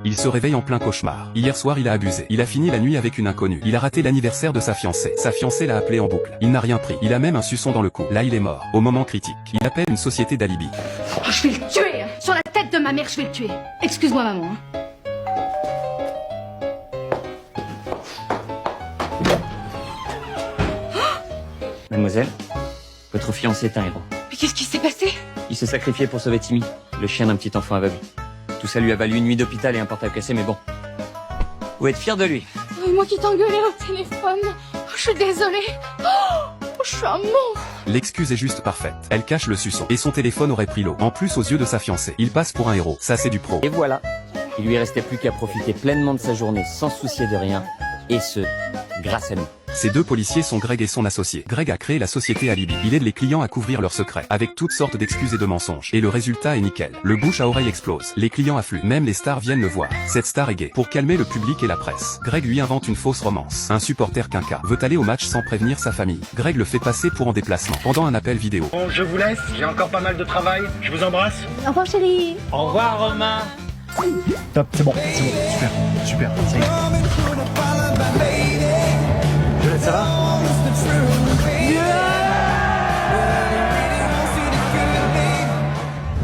Il se réveille en plein cauchemar. Hier soir il a abusé. Il a fini la nuit avec une inconnue. Il a raté l'anniversaire de sa fiancée. Sa fiancée l'a appelé en boucle. Il n'a rien pris. Il a même un suçon dans le cou. Là il est mort. Au moment critique. Il appelle une société d'alibi. Oh, je vais le tuer. Sur la tête de ma mère, je vais le tuer. Excuse-moi maman. Mademoiselle, votre fiancé est un héros. Mais qu'est-ce qui s'est passé? Il s'est sacrifié pour sauver Timmy, le chien d'un petit enfant aveugle. Tout ça lui a valu une nuit d'hôpital et un portable cassé, mais bon. Vous êtes fiers de lui? Moi qui t'engueulais au téléphone. Je suis désolée. Je suis un monstre. L'excuse est juste parfaite. Elle cache le suçon. Et son téléphone aurait pris l'eau. En plus aux yeux de sa fiancée. Il passe pour un héros. Ça c'est du pro. Et voilà. Il lui restait plus qu'à profiter pleinement de sa journée sans se soucier de rien. Et ce, grâce à nous. Ces deux policiers sont Greg et son associé. Greg a créé la société Alibi. Il aide les clients à couvrir leurs secrets, avec toutes sortes d'excuses et de mensonges. Et le résultat est nickel. Le bouche à oreille explose. Les clients affluent. Même les stars viennent le voir. Cette star est gay. Pour calmer le public et la presse, Greg lui invente une fausse romance. Un supporter quinca veut aller au match sans prévenir sa famille. Greg le fait passer pour en déplacement, pendant un appel vidéo. Bon, je vous laisse. J'ai encore pas mal de travail. Je vous embrasse. Au revoir chérie. Au revoir, Romain. Top, c'est bon, super, super, ça y est. Violette, ça va?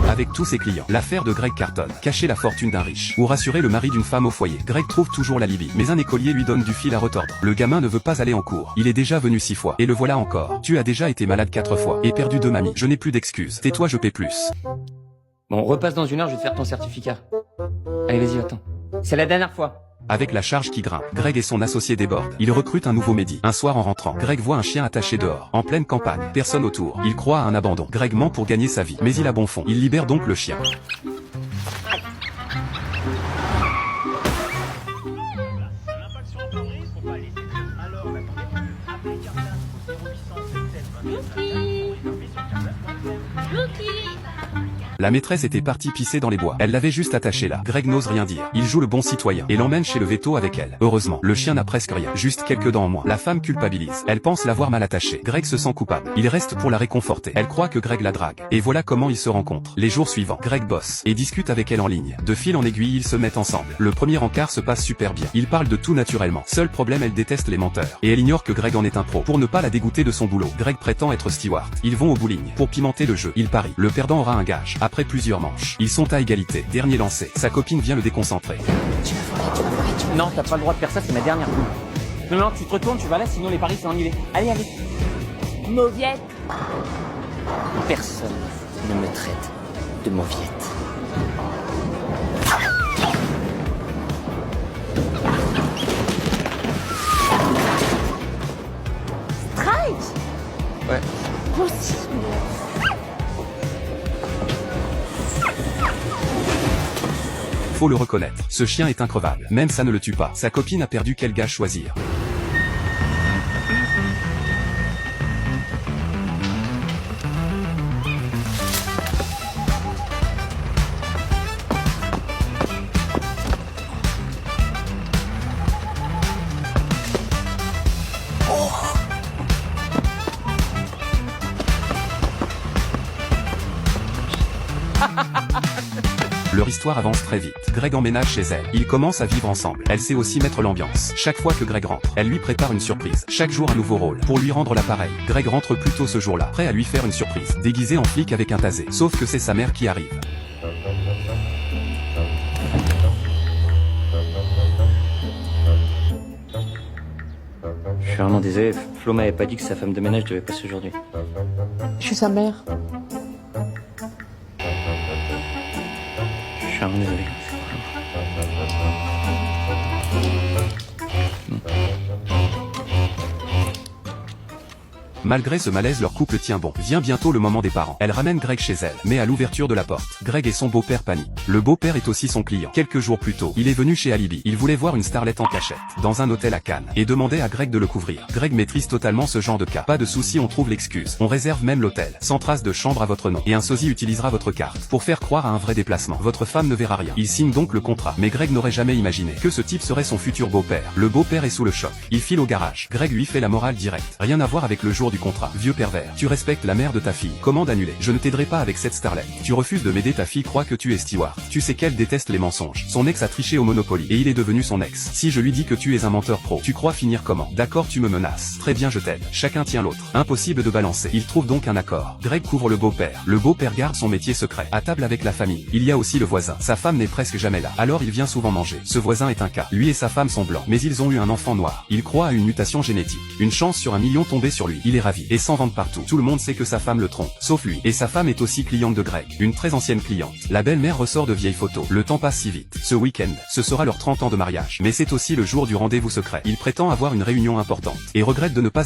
Avec tous ses clients, l'affaire de Greg cartonne. Cacher la fortune d'un riche, ou rassurer le mari d'une femme au foyer. Greg trouve toujours l'alibi, mais un écolier lui donne du fil à retordre. Le gamin ne veut pas aller en cours. Il est déjà venu 6 fois, et le voilà encore. Tu as déjà été malade 4 fois, et perdu 2 mamies. Je n'ai plus d'excuses. Tais-toi, je paie plus. Bon, on repasse dans 1 heure, je vais te faire ton certificat. Allez, vas-y, attends. C'est la dernière fois. Avec la charge qui grimpe, Greg et son associé débordent. Ils recrutent un nouveau Mehdi. Un soir en rentrant, Greg voit un chien attaché dehors, en pleine campagne. Personne autour. Il croit à un abandon. Greg ment pour gagner sa vie, mais il a bon fond. Il libère donc le chien. La maîtresse était partie pisser dans les bois. Elle l'avait juste attaché là. Greg n'ose rien dire. Il joue le bon citoyen et l'emmène chez le veto avec elle. Heureusement, le chien n'a presque rien. Juste quelques dents en moins. La femme culpabilise. Elle pense l'avoir mal attaché. Greg se sent coupable. Il reste pour la réconforter. Elle croit que Greg la drague. Et voilà comment ils se rencontrent. Les jours suivants, Greg bosse et discute avec elle en ligne. De fil en aiguille, ils se mettent ensemble. Le premier encart se passe super bien. Ils parlent de tout naturellement. Seul problème, elle déteste les menteurs. Et elle ignore que Greg en est un pro. Pour ne pas la dégoûter de son boulot, Greg prétend être steward. Ils vont au bowling. Pour pimenter le jeu, ils parient. Le perdant aura un gage. Après plusieurs manches, ils sont à égalité. Dernier lancé. Sa copine vient le déconcentrer. Non, t'as pas le droit de faire ça, c'est ma dernière boule. Non, non, tu te retournes, tu vas là, sinon les paris c'est annulé. Allez, allez. Mauviette. Personne ne me traite de mauviette. Strike. Ouais. Moi aussi. Faut le reconnaître. Ce chien est increvable. Même ça ne le tue pas. Sa copine a perdu, quel gage choisir. Leur histoire avance très vite. Greg emménage chez elle. Ils commencent à vivre ensemble. Elle sait aussi mettre l'ambiance. Chaque fois que Greg rentre, elle lui prépare une surprise. Chaque jour un nouveau rôle. Pour lui rendre l'appareil, Greg rentre plus tôt ce jour-là, prêt à lui faire une surprise. Déguisé en flic avec un tasé. Sauf que c'est sa mère qui arrive. Je suis vraiment désolé, Flo m'avait pas dit que sa femme de ménage devait passer aujourd'hui. Je suis sa mère. Je suis vraiment désolé. Malgré ce malaise, leur couple tient bon. Vient bientôt le moment des parents. Elle ramène Greg chez elle, mais à l'ouverture de la porte, Greg et son beau-père paniquent. Le beau-père est aussi son client. Quelques jours plus tôt, il est venu chez Alibi. Il voulait voir une starlette en cachette, dans un hôtel à Cannes, et demandait à Greg de le couvrir. Greg maîtrise totalement ce genre de cas. Pas de souci, on trouve l'excuse. On réserve même l'hôtel, sans trace de chambre à votre nom. Et un sosie utilisera votre carte, pour faire croire à un vrai déplacement. Votre femme ne verra rien. Il signe donc le contrat. Mais Greg n'aurait jamais imaginé que ce type serait son futur beau-père. Le beau-père est sous le choc. Il file au garage. Greg lui fait la morale directe. Rien à voir avec le jour du contrat. Vieux pervers. Tu respectes la mère de ta fille. Commande annulée. Je ne t'aiderai pas avec cette starlet. Tu refuses de m'aider, ta fille croit que tu es steward. Tu sais qu'elle déteste les mensonges. Son ex a triché au Monopoly et il est devenu son ex. Si je lui dis que tu es un menteur pro, tu crois finir comment? D'accord, tu me menaces. Très bien, je t'aide. Chacun tient l'autre. Impossible de balancer. Il trouve donc un accord. Greg couvre le beau-père. Le beau-père garde son métier secret. À table avec la famille. Il y a aussi le voisin. Sa femme n'est presque jamais là. Alors il vient souvent manger. Ce voisin est un cas. Lui et sa femme sont blancs. Mais ils ont eu un enfant noir. Il croit à une mutation génétique. Une chance sur 1 million tombée sur lui. Il est ravi. Et s'en vante partout. Tout le monde sait que sa femme le trompe. Sauf lui. Et sa femme est aussi cliente de Greg. Une très ancienne cliente. La belle-mère ressort de vieilles photos. Le temps passe si vite. Ce week-end, ce sera leurs 30 ans de mariage. Mais c'est aussi le jour du rendez-vous secret. Il prétend avoir une réunion importante. Et regrette de ne pas